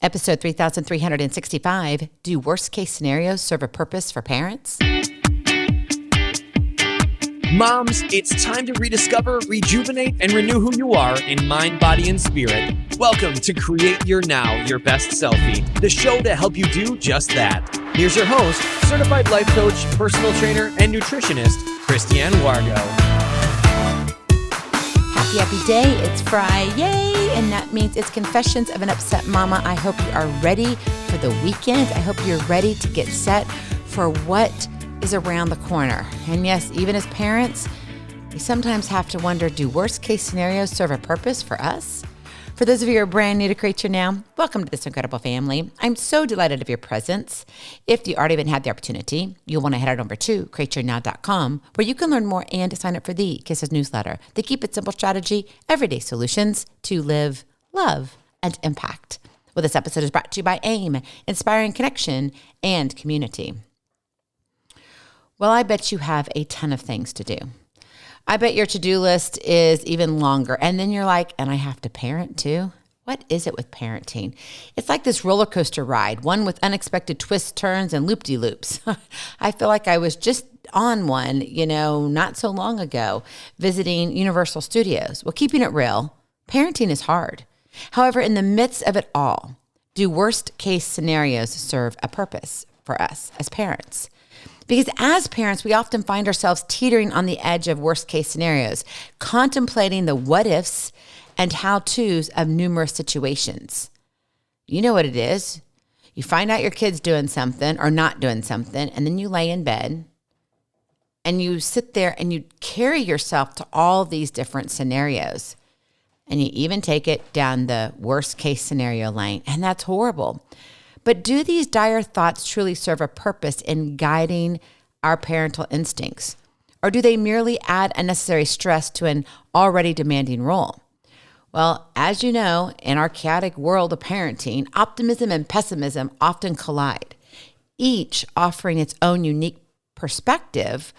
Episode 3365, do worst case scenarios serve a purpose for parents? Moms, it's time to rediscover, rejuvenate, and renew who you are in mind, body, and spirit. Welcome to Create Your Now, Your Best Selfie, the show to help you do just that. Here's your host, certified life coach, personal trainer, and nutritionist, Christiane Wargo. Happy day, it's Friday, and that means it's Confessions of an Upset Mama. I hope you are ready for the weekend. I hope you're ready to get set for what is around the corner. And yes, even as parents, we sometimes have to wonder, do worst case scenarios serve a purpose for us? For those of you who are brand new to Create Your Now, welcome to this incredible family. I'm so delighted of your presence. If you already haven't had the opportunity, you'll want to head on over to createyournow.com, where you can learn more and sign up for the Kisses newsletter, the Keep It Simple strategy, everyday solutions to live, love, and impact. Well, this episode is brought to you by AIM, Inspiring Connection and Community. Well, I bet you have a ton of things to do. I bet your to-do list is even longer. And then you're like, and I have to parent too? What is it with parenting? It's like this roller coaster ride, one with unexpected twists, turns, and loop-de-loops. I feel like I was just on one, not so long ago, visiting Universal Studios. Well, keeping it real, parenting is hard. However, in the midst of it all, do worst-case scenarios serve a purpose for us as parents? Because as parents, we often find ourselves teetering on the edge of worst-case scenarios, contemplating the what-ifs and how-tos of numerous situations. You know what it is. You find out your kid's doing something or not doing something, and then you lay in bed, and you sit there and you carry yourself to all these different scenarios. And you even take it down the worst-case scenario lane, and that's horrible. But do these dire thoughts truly serve a purpose in guiding our parental instincts? Or do they merely add unnecessary stress to an already demanding role? Well, as you know, in our chaotic world of parenting, optimism and pessimism often collide, each offering its own unique perspective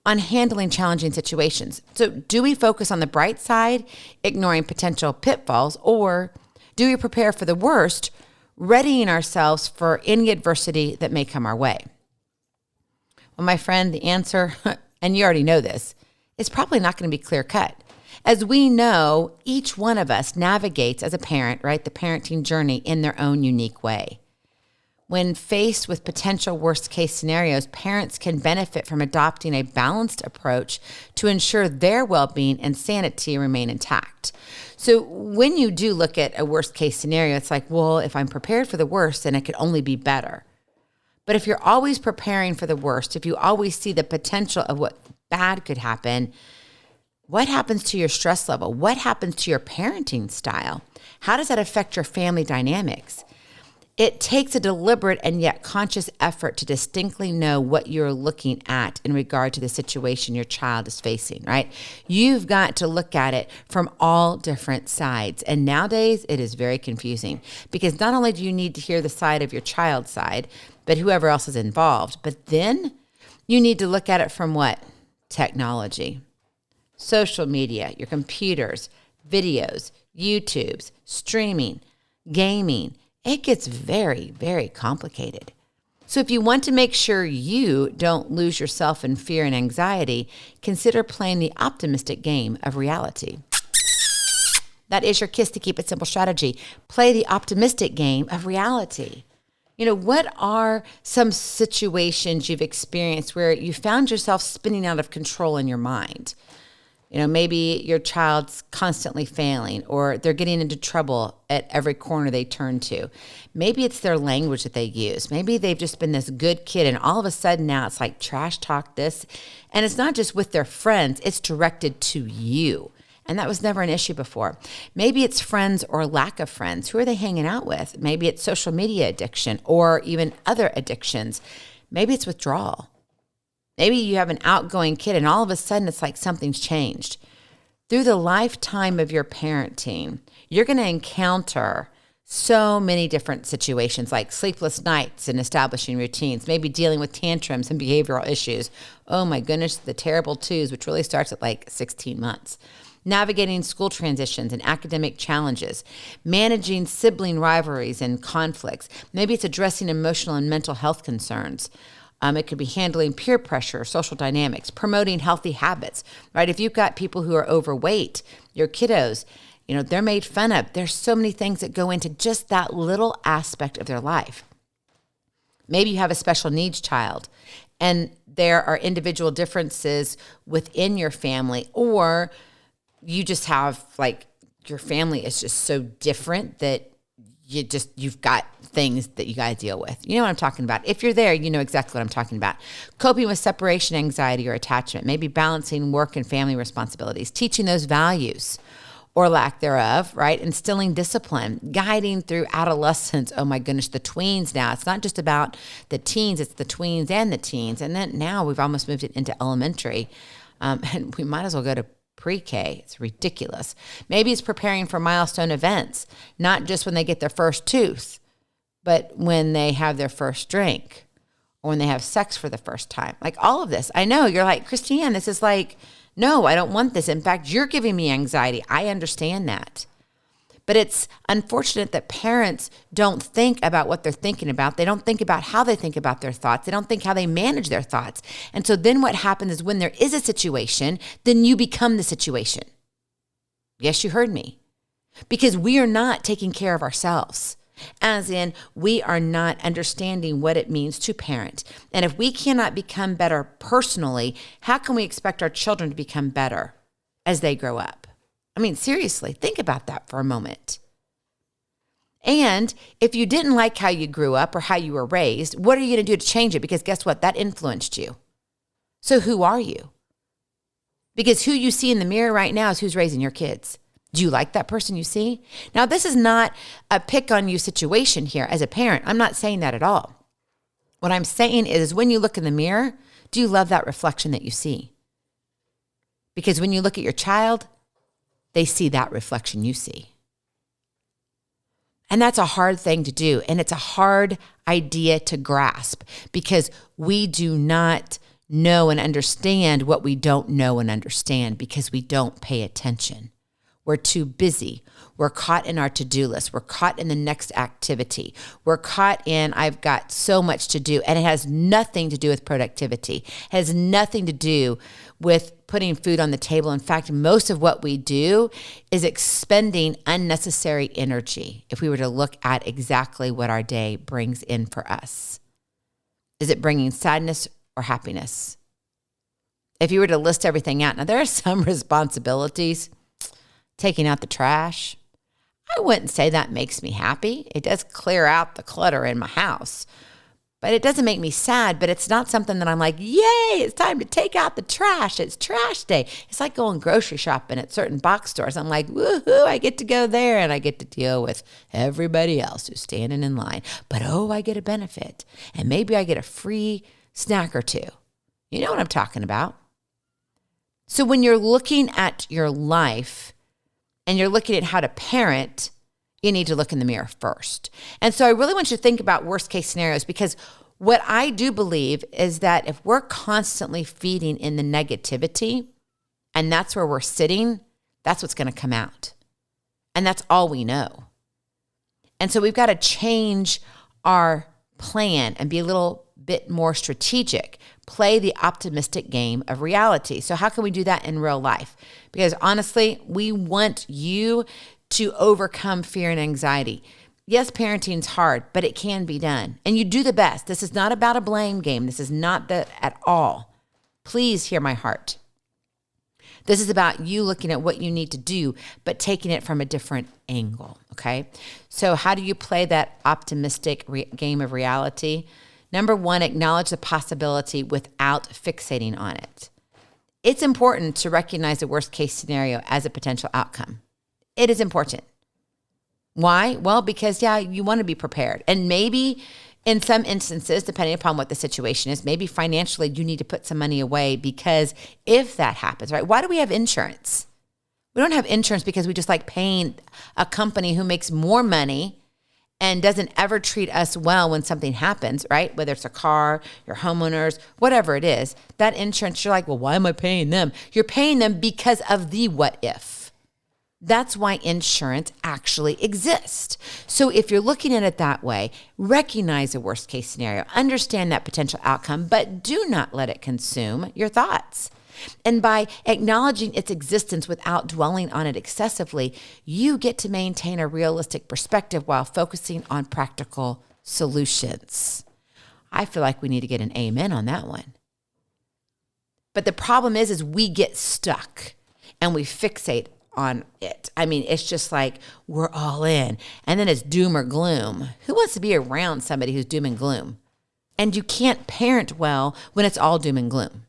on handling challenging situations. So do we focus on the bright side, ignoring potential pitfalls, or do we prepare for the worst, readying ourselves for any adversity that may come our way? Well, my friend, the answer, and you already know this, is probably not going to be clear-cut. As we know, each one of us navigates as a parent, right, the parenting journey in their own unique way. When faced with potential worst-case scenarios, parents can benefit from adopting a balanced approach to ensure their well-being and sanity remain intact. So when you do look at a worst-case scenario, it's like, well, if I'm prepared for the worst, then it could only be better. But if you're always preparing for the worst, if you always see the potential of what bad could happen, what happens to your stress level? What happens to your parenting style? How does that affect your family dynamics? It takes a deliberate and yet conscious effort to distinctly know what you're looking at in regard to the situation your child is facing, right? You've got to look at it from all different sides. And nowadays, it is very confusing because not only do you need to hear the side of your child's side, but whoever else is involved, but then you need to look at it from what? Technology, social media, your computers, videos, YouTubes, streaming, gaming. It gets very, very complicated. So if you want to make sure you don't lose yourself in fear and anxiety, consider playing the optimistic game of reality. That is your Kiss to Keep It Simple strategy. Play the optimistic game of reality. What are some situations you've experienced where you found yourself spinning out of control in your mind? Maybe your child's constantly failing or they're getting into trouble at every corner they turn to. Maybe it's their language that they use. Maybe they've just been this good kid and all of a sudden now it's like trash talk this. And it's not just with their friends, it's directed to you. And that was never an issue before. Maybe it's friends or lack of friends. Who are they hanging out with? Maybe it's social media addiction or even other addictions. Maybe it's withdrawal. Maybe you have an outgoing kid and all of a sudden it's like something's changed. Through the lifetime of your parenting, you're going to encounter so many different situations like sleepless nights and establishing routines, maybe dealing with tantrums and behavioral issues. Oh my goodness, the terrible twos, which really starts at like 16 months. navigating school transitions and academic challenges, managing sibling rivalries and conflicts. Maybe it's addressing emotional and mental health concerns. It could be handling peer pressure, social dynamics, promoting healthy habits, right? If you've got people who are overweight, your kiddos, they're made fun of. There's so many things that go into just that little aspect of their life. Maybe you have a special needs child and there are individual differences within your family, or you just have your family is just so different that you've got things that you got to deal with. You know what I'm talking about. If you're there, you know exactly what I'm talking about. Coping with separation anxiety or attachment, maybe balancing work and family responsibilities, teaching those values or lack thereof, right? Instilling discipline, guiding through adolescence. Oh my goodness, the tweens now. It's not just about the teens, it's the tweens and the teens. And then now we've almost moved it into elementary. And we might as well go to pre-K. It's ridiculous. Maybe it's preparing for milestone events, not just when they get their first tooth, but when they have their first drink or when they have sex for the first time. All of this. I know you're like, Christiane, this is no, I don't want this. In fact, you're giving me anxiety. I understand that. But it's unfortunate that parents don't think about what they're thinking about. They don't think about how they think about their thoughts. They don't think how they manage their thoughts. And so then what happens is when there is a situation, then you become the situation. Yes, you heard me. Because we are not taking care of ourselves. As in, we are not understanding what it means to parent. And if we cannot become better personally, how can we expect our children to become better as they grow up? I mean, seriously, think about that for a moment. And if you didn't like how you grew up or how you were raised, what are you going to do to change it? Because guess what? That influenced you. So who are you? Because who you see in the mirror right now is who's raising your kids. Do you like that person you see? Now, this is not a pick on you situation here as a parent. I'm not saying that at all. What I'm saying is when you look in the mirror, do you love that reflection that you see? Because when you look at your child, they see that reflection you see. And that's a hard thing to do. And it's a hard idea to grasp because we do not know and understand what we don't know and understand because we don't pay attention. We're too busy. We're caught in our to-do list. We're caught in the next activity. We're caught in, I've got so much to do. And it has nothing to do with productivity. It has nothing to do with putting food on the table. In fact, most of what we do is expending unnecessary energy if we were to look at exactly what our day brings in for us. Is it bringing sadness or happiness? If you were to list everything out, now there are some responsibilities. Taking out the trash, I wouldn't say that makes me happy. It does clear out the clutter in my house, but it doesn't make me sad, but it's not something that I'm like, yay, it's time to take out the trash. It's trash day. It's like going grocery shopping at certain box stores. I'm like, woohoo, I get to go there and I get to deal with everybody else who's standing in line. But I get a benefit and maybe I get a free snack or two. You know what I'm talking about. So when you're looking at your life, and you're looking at how to parent, you need to look in the mirror first. And so I really want you to think about worst case scenarios because what I do believe is that if we're constantly feeding in the negativity and that's where we're sitting, that's what's going to come out. And that's all we know. And so we've got to change our plan and be a little bit more strategic. Play the optimistic game of reality. So how can we do that in real life? Because honestly, we want you to overcome fear and anxiety. Yes, parenting's hard, but it can be done. And you do the best. This is not about a blame game. This is not that at all. Please hear my heart. This is about you looking at what you need to do, but taking it from a different angle, okay? So how do you play that optimistic game of reality? Number one, acknowledge the possibility without fixating on it. It's important to recognize the worst case scenario as a potential outcome. It is important. Why? Well, because you want to be prepared. And maybe in some instances, depending upon what the situation is, maybe financially you need to put some money away because if that happens, right? Why do we have insurance? We don't have insurance because we just like paying a company who makes more money and doesn't ever treat us well when something happens, right? Whether it's a car, your homeowners, whatever it is, that insurance, you're like, well, why am I paying them? You're paying them because of the what if. That's why insurance actually exists. So if you're looking at it that way, recognize the worst case scenario, understand that potential outcome, but do not let it consume your thoughts. And by acknowledging its existence without dwelling on it excessively, you get to maintain a realistic perspective while focusing on practical solutions. I feel like we need to get an amen on that one. But the problem is we get stuck and we fixate on it. I mean, it's just like we're all in. And then it's doom or gloom. Who wants to be around somebody who's doom and gloom? And you can't parent well when it's all doom and gloom.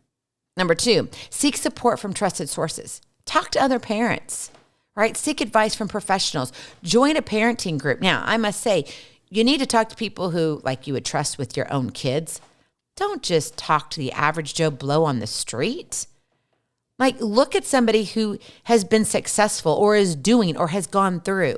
Number 2, seek support from trusted sources. Talk to other parents, right? Seek advice from professionals. Join a parenting group. Now, I must say, you need to talk to people who like you would trust with your own kids. Don't just talk to the average Joe Blow on the street. Like, look at somebody who has been successful or is doing or has gone through.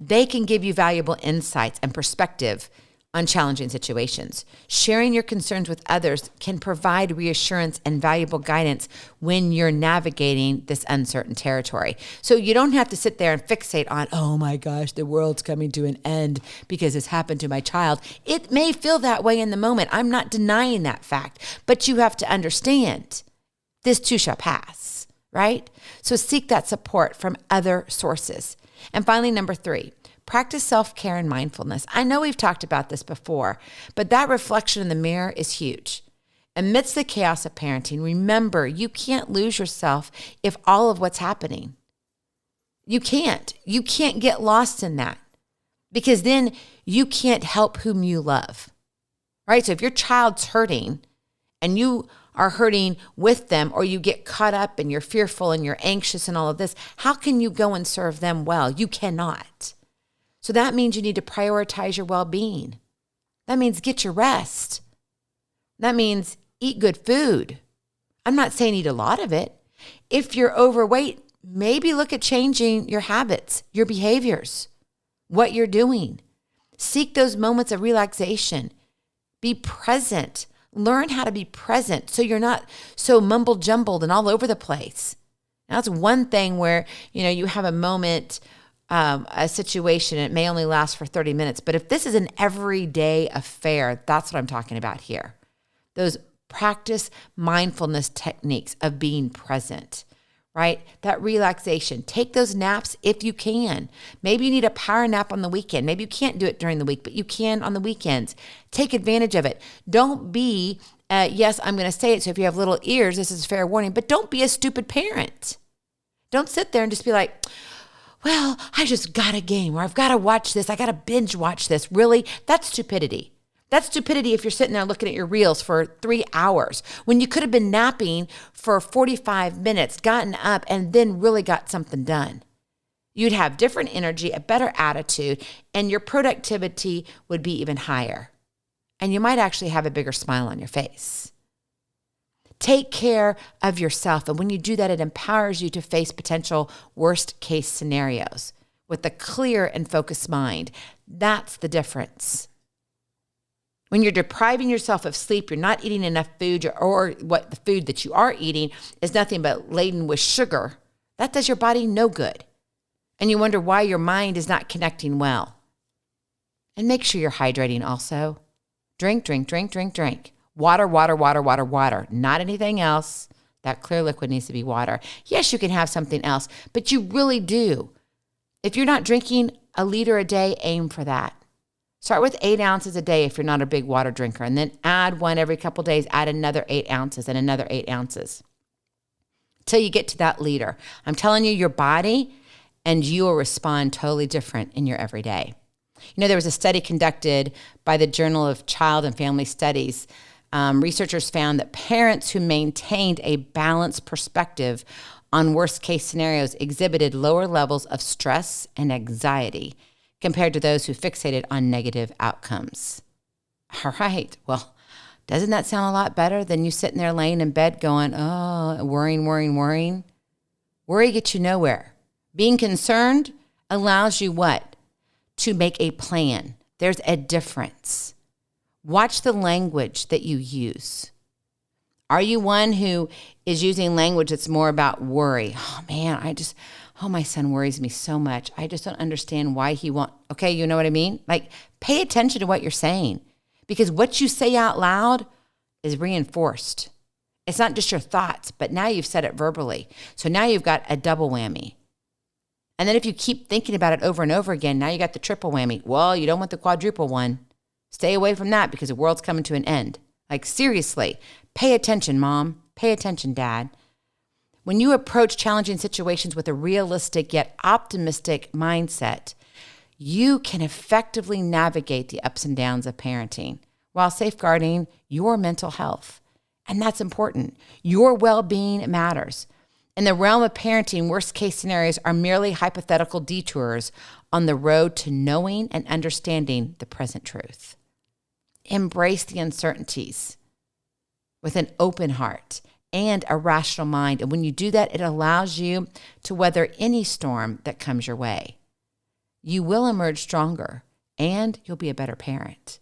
They can give you valuable insights and perspective on challenging situations. Sharing your concerns with others can provide reassurance and valuable guidance when you're navigating this uncertain territory. So you don't have to sit there and fixate on, oh my gosh, the world's coming to an end because this happened to my child. It may feel that way in the moment. I'm not denying that fact, but you have to understand this too shall pass, right? So seek that support from other sources. And finally, number 3, practice self-care and mindfulness. I know we've talked about this before, but that reflection in the mirror is huge. Amidst the chaos of parenting, remember, you can't lose yourself if all of what's happening. You can't. You can't get lost in that because then you can't help whom you love, right? So if your child's hurting and you are hurting with them, or you get caught up and you're fearful and you're anxious and all of this, how can you go and serve them well? You cannot. So that means you need to prioritize your well-being. That means get your rest. That means eat good food. I'm not saying eat a lot of it. If you're overweight, maybe look at changing your habits, your behaviors, what you're doing. Seek those moments of relaxation. Be present. Learn how to be present so you're not so mumble-jumbled and all over the place. Now, that's one thing where, you have a moment, a situation, it may only last for 30 minutes. But if this is an everyday affair, that's what I'm talking about here. Those practice mindfulness techniques of being present, right? That relaxation. Take those naps if you can. Maybe you need a power nap on the weekend. Maybe you can't do it during the week, but you can on the weekends. Take advantage of it. Don't be, yes, I'm going to say it, so if you have little ears, this is fair warning, but don't be a stupid parent. Don't sit there and just be like, well, I just got a game, or I've got to watch this. I got to binge watch this. Really? That's stupidity. That's stupidity if you're sitting there looking at your reels for 3 hours when you could have been napping for 45 minutes, gotten up, and then really got something done. You'd have different energy, a better attitude, and your productivity would be even higher. And you might actually have a bigger smile on your face. Take care of yourself. And when you do that, it empowers you to face potential worst case scenarios with a clear and focused mind. That's the difference. When you're depriving yourself of sleep, you're not eating enough food, or what the food that you are eating is nothing but laden with sugar. That does your body no good. And you wonder why your mind is not connecting well. And make sure you're hydrating also. Drink. Water. Not anything else. That clear liquid needs to be water. Yes, you can have something else, but you really do. If you're not drinking a liter a day, aim for that. Start with 8 ounces a day if you're not a big water drinker, and then add one every couple days, add another 8 ounces and another 8 ounces till you get to that liter. I'm telling you, your body and you will respond totally different in your everyday. There was a study conducted by the Journal of Child and Family Studies. Researchers found that parents who maintained a balanced perspective on worst case scenarios exhibited lower levels of stress and anxiety compared to those who fixated on negative outcomes. All right, well, doesn't that sound a lot better than you sitting there laying in bed going, oh, worrying? Worry gets you nowhere. Being concerned allows you what? to make a plan. There's a difference. Watch the language that you use. Are you one who is using language that's more about worry? Oh man, my son worries me so much. I just don't understand why he won't. Okay, you know what I mean? Like, pay attention to what you're saying, because what you say out loud is reinforced. It's not just your thoughts, but now you've said it verbally. So now you've got a double whammy. And then if you keep thinking about it over and over again, now you got the triple whammy. Well, you don't want the quadruple one. Stay away from that because the world's coming to an end. Like, seriously, pay attention, Mom. Pay attention, Dad. When you approach challenging situations with a realistic yet optimistic mindset, you can effectively navigate the ups and downs of parenting while safeguarding your mental health. And that's important. Your well-being matters. In the realm of parenting, worst-case scenarios are merely hypothetical detours on the road to knowing and understanding the present truth. Embrace the uncertainties with an open heart and a rational mind. And when you do that, it allows you to weather any storm that comes your way. You will emerge stronger and you'll be a better parent.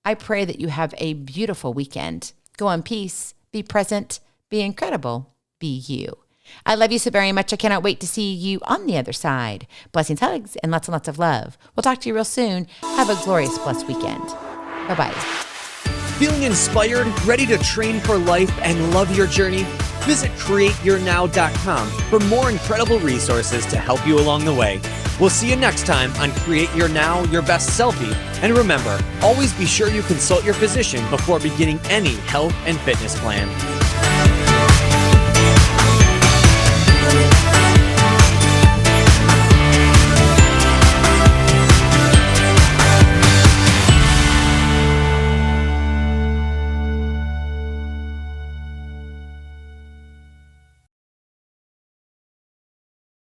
I pray that you have a beautiful weekend. Go in peace, be present, be incredible, be you. I love you so very much. I cannot wait to see you on the other side. Blessings, hugs, and lots of love. We'll talk to you real soon. Have a glorious, blessed weekend. Bye-bye. Feeling inspired, ready to train for life and love your journey? Visit createyournow.com for more incredible resources to help you along the way. We'll see you next time on Create Your Now, Your Best Selfie. And remember, always be sure you consult your physician before beginning any health and fitness plan.